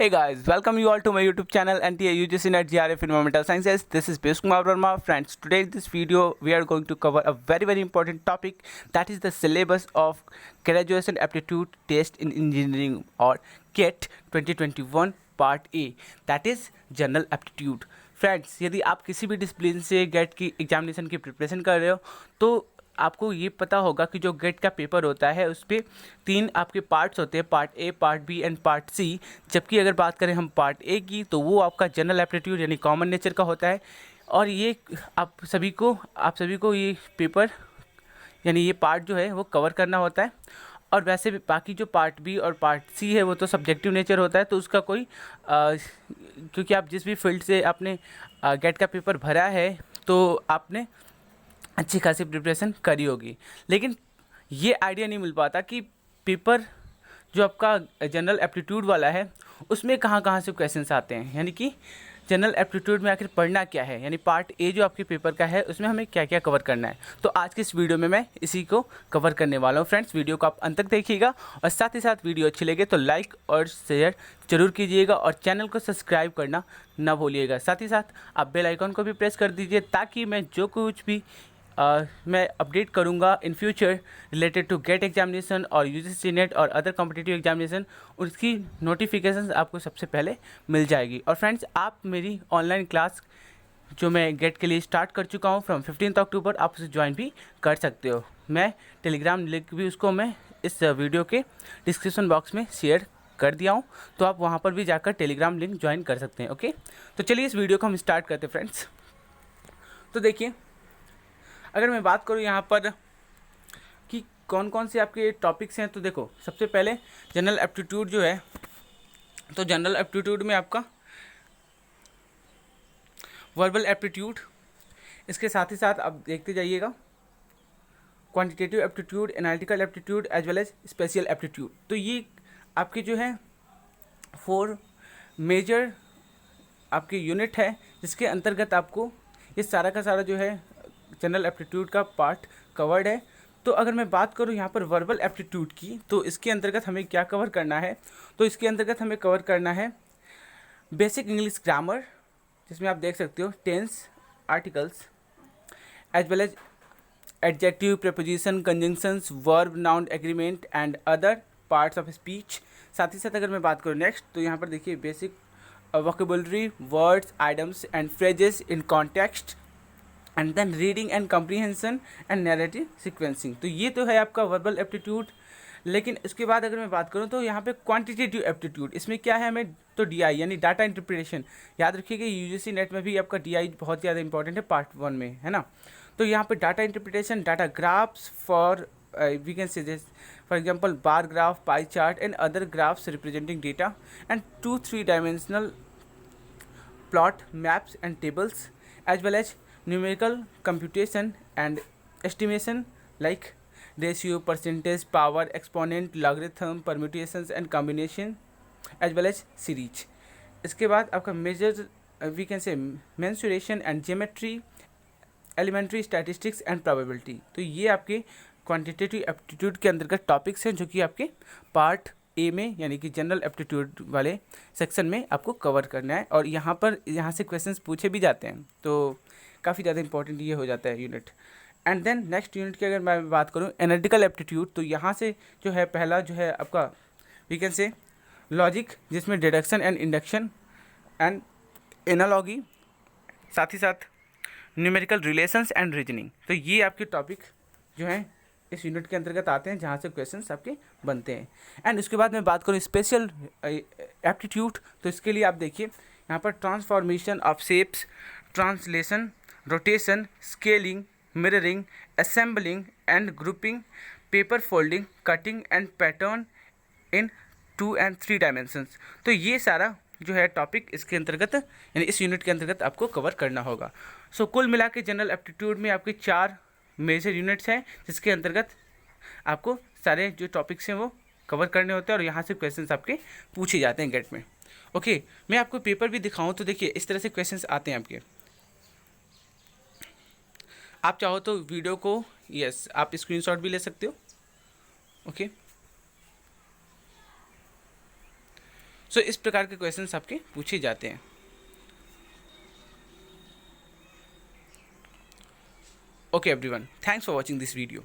Hey guys, welcome you all to my YouTube channel NTA UGC Net GRF Environmental Sciences. This is Piyush Kumar Verma. Friends, today in this video we are going to cover a very important topic, that is the syllabus of Graduation Aptitude Test in Engineering or GATE 2021 Part A, that is General Aptitude. Friends, यदि आप किसी भी discipline से gate की examination की preparation कर रहे हो तो आपको ये पता होगा कि जो गेट का पेपर होता है उस पर 3 आपके पार्ट्स होते हैं, part A, part B and part C. जबकि अगर बात करें हम पार्ट ए की तो वो आपका जनरल एप्टीट्यूड यानी कॉमन नेचर का होता है। और ये आप सभी को ये पेपर यानी ये पार्ट जो है वो कवर करना होता है। और वैसे भी बाकी जो पार्ट बी और पार्ट सी है वो तो सब्जेक्टिव नेचर होता है, तो उसका कोई क्योंकि आप जिस भी फील्ड से आपने गेट का पेपर भरा है तो आपने अच्छी खासी प्रिपरेशन करी होगी। लेकिन ये आइडिया नहीं मिल पाता कि पेपर जो आपका जनरल एप्टीट्यूड वाला है उसमें कहाँ से क्वेश्चंस आते हैं, यानी कि जनरल एप्टीट्यूड में आखिर पढ़ना क्या है, यानी पार्ट ए जो आपके पेपर का है उसमें हमें क्या क्या कवर करना है। तो आज की इस वीडियो में मैं इसी को कवर करने वाला हूँ। फ्रेंड्स, वीडियो को आप अंत तक देखिएगा और साथ ही साथ वीडियो अच्छी लगे तो लाइक और शेयर जरूर कीजिएगा और चैनल को सब्सक्राइब करना ना भूलिएगा। साथ ही साथ आप बेल आइकॉन को भी प्रेस कर दीजिए ताकि मैं जो कुछ भी मैं अपडेट करूंगा in future related to GATE examination और यूजीसी नेट और अदर कॉम्पिटिटिव एग्जामिनेशन, उसकी नोटिफिकेशन आपको सबसे पहले मिल जाएगी। और फ्रेंड्स, आप मेरी ऑनलाइन क्लास जो मैं गेट के लिए स्टार्ट कर चुका हूं फ्रॉम 15 अक्टूबर, आप उसे ज्वाइन भी कर सकते हो। मैं टेलीग्राम लिंक भी उसको मैं इस वीडियो के डिस्क्रिप्शन बॉक्स में शेयर कर दिया हूँ, तो आप वहाँ पर भी जाकर टेलीग्राम लिंक ज्वाइन कर सकते हैं। ओके, तो चलिए इस वीडियो को हम स्टार्ट करते हैं। फ्रेंड्स, तो देखिए, अगर मैं बात करूं यहाँ पर कि कौन से आपके टॉपिक्स हैं, तो देखो सबसे पहले जनरल एप्टीट्यूड जो है, तो जनरल एप्टीट्यूड में आपका वर्बल एप्टीट्यूड, इसके साथ ही साथ आप देखते जाइएगा quantitative aptitude, analytical aptitude as well as special aptitude. तो ये आपके जो है 4 मेजर आपके यूनिट है जिसके अंतर्गत आपको ये सारा का सारा जो है जनरल एप्टीट्यूड का पार्ट कवर्ड है। तो अगर मैं बात करूं यहाँ पर वर्बल एप्टीट्यूड की, तो इसके अंतर्गत हमें क्या कवर करना है, तो इसके अंतर्गत हमें कवर करना है बेसिक इंग्लिश ग्रामर, जिसमें आप देख सकते हो tense, articles as well as adjective, preposition, conjunctions, verb, noun, agreement and other parts of speech. साथ ही साथ अगर मैं बात करूँ नेक्स्ट, तो यहाँ पर देखिए basic vocabulary, words, items and phrases in context and then reading and comprehension and narrative sequencing. तो ये तो है आपका वर्बल एप्टीट्यूड। लेकिन इसके बाद अगर मैं बात करूँ तो यहाँ पे क्वांटिटेटिव एप्टीट्यूड, इसमें क्या है हमें, तो डीआई यानी डाटा इंटरप्रिटेशन। याद रखिएगा यूजीसी नेट में भी आपका डीआई बहुत ज़्यादा इंपॉर्टेंट है पार्ट 1 में, है ना। तो यहाँ पे data interpretation, data graphs for we can say for example bar graph, pie chart and other graphs representing data and 2-3 dimensional plot, maps and tables, as well as numerical computation and estimation like ratio, percentage, power, exponent, logarithm, permutations and combination, as well as series. इसके बाद आपका measures we can say mensuration and geometry, elementary statistics and probability। तो ये आपके quantitative aptitude के अंतर्गत topics हैं जो कि आपके पार्ट ए में यानी कि जनरल एप्टीट्यूड वाले सेक्शन में आपको कवर करना है। और यहाँ से क्वेश्चंस पूछे भी जाते हैं, तो काफ़ी ज़्यादा इंपॉर्टेंट ये हो जाता है unit. And then next unit की अगर मैं बात करूँ एनालिटिकल एप्टीट्यूड, तो यहाँ से जो है पहला जो है आपका वी कैन से लॉजिक, जिसमें deduction and induction and analogy, साथ ही साथ न्यूमेरिकल रिलेशंस एंड रीजनिंग। तो ये आपके टॉपिक जो हैं इस यूनिट के अंतर्गत आते हैं जहाँ से क्वेश्चंस आपके बनते हैं। एंड उसके बाद मैं बात करूँ स्पेशल एप्टीट्यूड, तो इसके लिए आप देखिए यहाँ पर transformation of shapes, translation, rotation, scaling, mirroring, assembling and grouping, paper folding, cutting and pattern in 2 and 3 dimensions. तो ये सारा जो है टॉपिक इसके अंतर्गत यानी इस यूनिट के अंतर्गत आपको कवर करना होगा। सो कुल मिला के जनरल एप्टीट्यूड में आपके 4 मेजर यूनिट्स हैं जिसके अंतर्गत आपको सारे जो टॉपिक्स हैं वो कवर करने होते हैं और यहाँ से क्वेश्चंस आपके पूछे जाते हैं गेट में। ओके, मैं आपको पेपर भी दिखाऊं तो देखिए इस तरह से क्वेश्चंस आते हैं आपके। आप चाहो तो वीडियो को आप स्क्रीनशॉट भी ले सकते हो। ओके, सो इस प्रकार के क्वेश्चंस आपके पूछे जाते हैं। Okay everyone, thanks for watching this video.